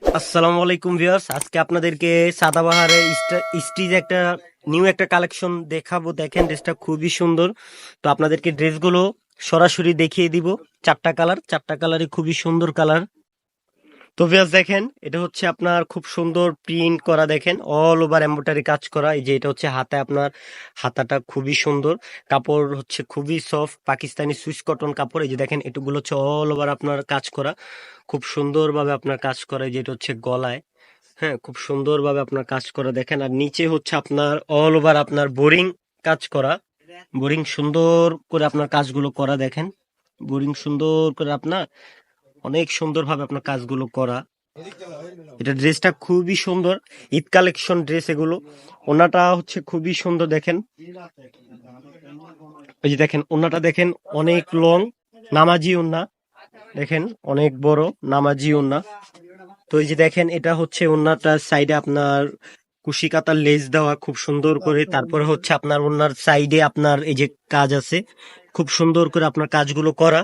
আসসালামু আলাইকুম ভিউয়ার্স, আজকে আপনাদেরকে সাদাবাহারের স্টিচ একটা নিউ একটা কালেকশন দেখাবো। দেখেন ড্রেসটা খুবই সুন্দর। তো আপনাদেরকে ড্রেসগুলো সরাসরি দেখিয়ে দিব। চারটা কালারই খুবই সুন্দর কালার। তো ভিউয়ার্স দেখেন, এটা হচ্ছে আপনার খুব সুন্দর প্রিন্ট করা, দেখেন অল ওভার এমব্রয়ডারি কাজ করা। এই যে এটা হচ্ছে হাতে, আপনার হাতাটা খুবই সুন্দর। কাপড় হচ্ছে খুবই সফট পাকিস্তানি সুইস কটন কাপড়। এই যে দেখেন এটুকুলো হচ্ছে অল ওভার আপনার কাজ করা, খুব সুন্দরভাবে আপনার কাজ করা। এই যে এটা হচ্ছে গলায়, হ্যাঁ খুব সুন্দরভাবে আপনার কাজ করা দেখেন। আর নিচে হচ্ছে আপনার অল ওভার আপনার বোরিং কাজ করা, বোরিং সুন্দর করে আপনার কাজগুলো করা দেখেন। বোরিং সুন্দর করে আপনার অনেক সুন্দরভাবে আপনার কাজগুলো করা। এটা ড্রেসটা খুবই সুন্দর, ঈদ কালেকশন ড্রেস এগুলো। ওনাটা হচ্ছে খুবই সুন্দর দেখেন। এই যে দেখেন ওনাটা দেখেন, অনেক লং নামাজি ওন্না, দেখেন অনেক বড় নামাজি ওন্না। তো এই যে দেখেন এটা হচ্ছে ওন্নাটার সাইডে আপনার কুশি কাতার লেস দেওয়া খুব সুন্দর করে। তারপরে হচ্ছে আপনার ওন্নার সাইডে আপনার এই যে কাজ আছে, খুব সুন্দর করে আপনার কাজগুলো করা।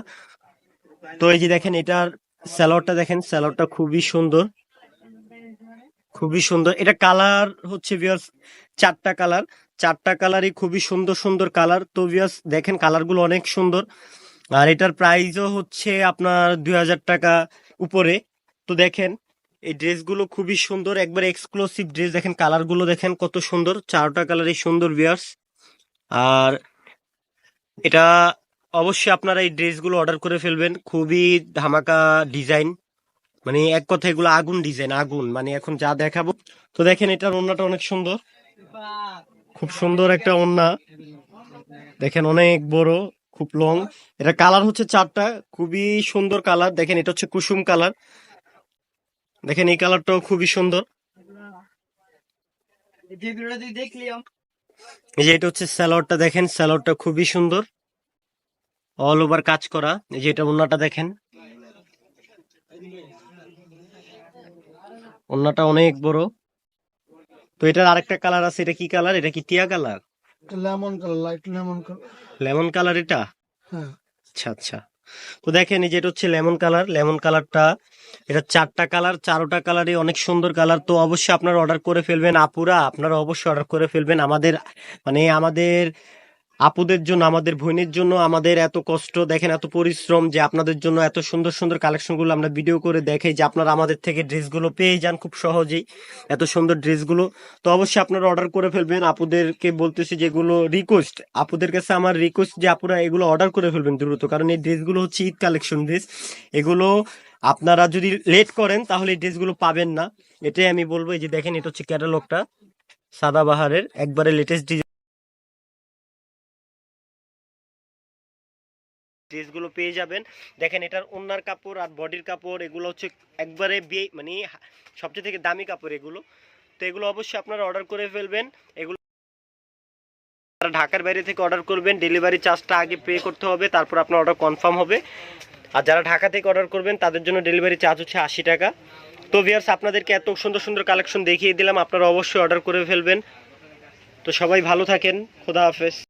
তো এই যে দেখেন এটার স্যালোয়ারটা দেখেন, স্যালোয়ারটা খুবই সুন্দর, খুবই সুন্দর। এটা কালার হচ্ছে ভিউয়ার্স চারটা কালার, চারটা কালারই খুবই সুন্দর সুন্দর কালার। তো ভিউয়ার্স দেখেন কালারগুলো অনেক সুন্দর। আর এটার প্রাইসও হচ্ছে আপনার 2000 টাকা উপরে। তো দেখেন এই ড্রেসগুলো খুবই সুন্দর, একবার এক্সক্লুসিভ ড্রেস। দেখেন কালারগুলো দেখেন কত সুন্দর, চারটা কালারই সুন্দর ভিউয়ার্স। আর এটা অবশ্যই আপনারা এই ড্রেসগুলো অর্ডার করে ফেলবেন, খুবই ধামাকা ডিজাইন। মানে এক কথা এগুলো আগুন ডিজাইন, আগুন মানে এখন যা দেখাবো। তো দেখেন এটার ওড়নাটা অনেক সুন্দর, খুব সুন্দর একটা ওড়না দেখেন, অনেক বড়, খুব লং। এটা কালার হচ্ছে চারটা, খুবই সুন্দর কালার। দেখেন এটা হচ্ছে কুসুম কালার, দেখেন এই কালারটাও খুবই সুন্দর। এই যে এটা হচ্ছে স্যালোয়ারটা, দেখেন স্যালোয়ারটা খুবই সুন্দর, অল ওভার কাজ করা। এই যে এটা ওড়নাটা দেখেন, ওড়নাটা অনেক বড়। তো এটার আরেকটা কালার আছে, এটা কি কালার, এটা কি টিয়া colour, lemon colour, light lemon colour. Lemon colour এটা। হ্যাঁ, আচ্ছা আচ্ছা। তো দেখেন এই যে এটা হচ্ছে লেমন কালার, লেমন কালারটা। এটা চারটা কালার, চারোটা কালারই অনেক সুন্দর কালার। তো অবশ্যই আপনারা অর্ডার করে ফেলবেন আপুরা, আপনারা অবশ্যই অর্ডার করে ফেলবেন। আমাদের মানে আমাদের আপুদের জন্য, আমাদের বোনের জন্য আমাদের এত কষ্ট, দেখেন এত পরিশ্রম, যে আপনাদের জন্য এত সুন্দর সুন্দর কালেকশনগুলো আমরা ভিডিও করে দেখাই, যে আপনারা আমাদের থেকে ড্রেসগুলো পেয়ে যান খুব সহজেই, এত সুন্দর ড্রেসগুলো। তো অবশ্যই আপনারা অর্ডার করে ফেলবেন। আপুদেরকে বলতেছি, যেগুলো রিকোয়েস্ট, আপুদের কাছে আমার রিকোয়েস্ট যে আপুরা এগুলো অর্ডার করে ফেলবেন দ্রুত, কারণ এই ড্রেসগুলো হচ্ছে ঈদ কালেকশন ড্রেস। এগুলো আপনারা যদি লেট করেন তাহলে এই ড্রেসগুলো পাবেন না, এটাই আমি বলবো। এই যে দেখেন এটা হচ্ছে ক্যাটালগটা, সাদাবাহারের একবারে লেটেস্ট ড্রেসগুলো পেয়ে যাবেন। দেখেন এটার ওন্নার কাপড় আর বডির কাপড় এগুলো হচ্ছে একবারে মানে সবচেয়ে থেকে দামি কাপড় এগুলো। তো এগুলো অবশ্যই আপনারা অর্ডার করে ফেলবেন। এগুলো ঢাকার বাইরে থেকে অর্ডার করবেন, ডেলিভারি চার্জটা আগে পে করতে হবে, তারপর আপনার অর্ডার কনফার্ম হবে। আর যারা ঢাকা থেকে অর্ডার করবেন তাদের জন্য ডেলিভারি চার্জ হচ্ছে 80 টাকা। তো ভিউয়ার্স আপনাদেরকে এত সুন্দর সুন্দর কালেকশন দেখিয়ে দিলাম, আপনারা অবশ্যই অর্ডার করে ফেলবেন। তো সবাই ভালো থাকেন, খোদা হাফেজ।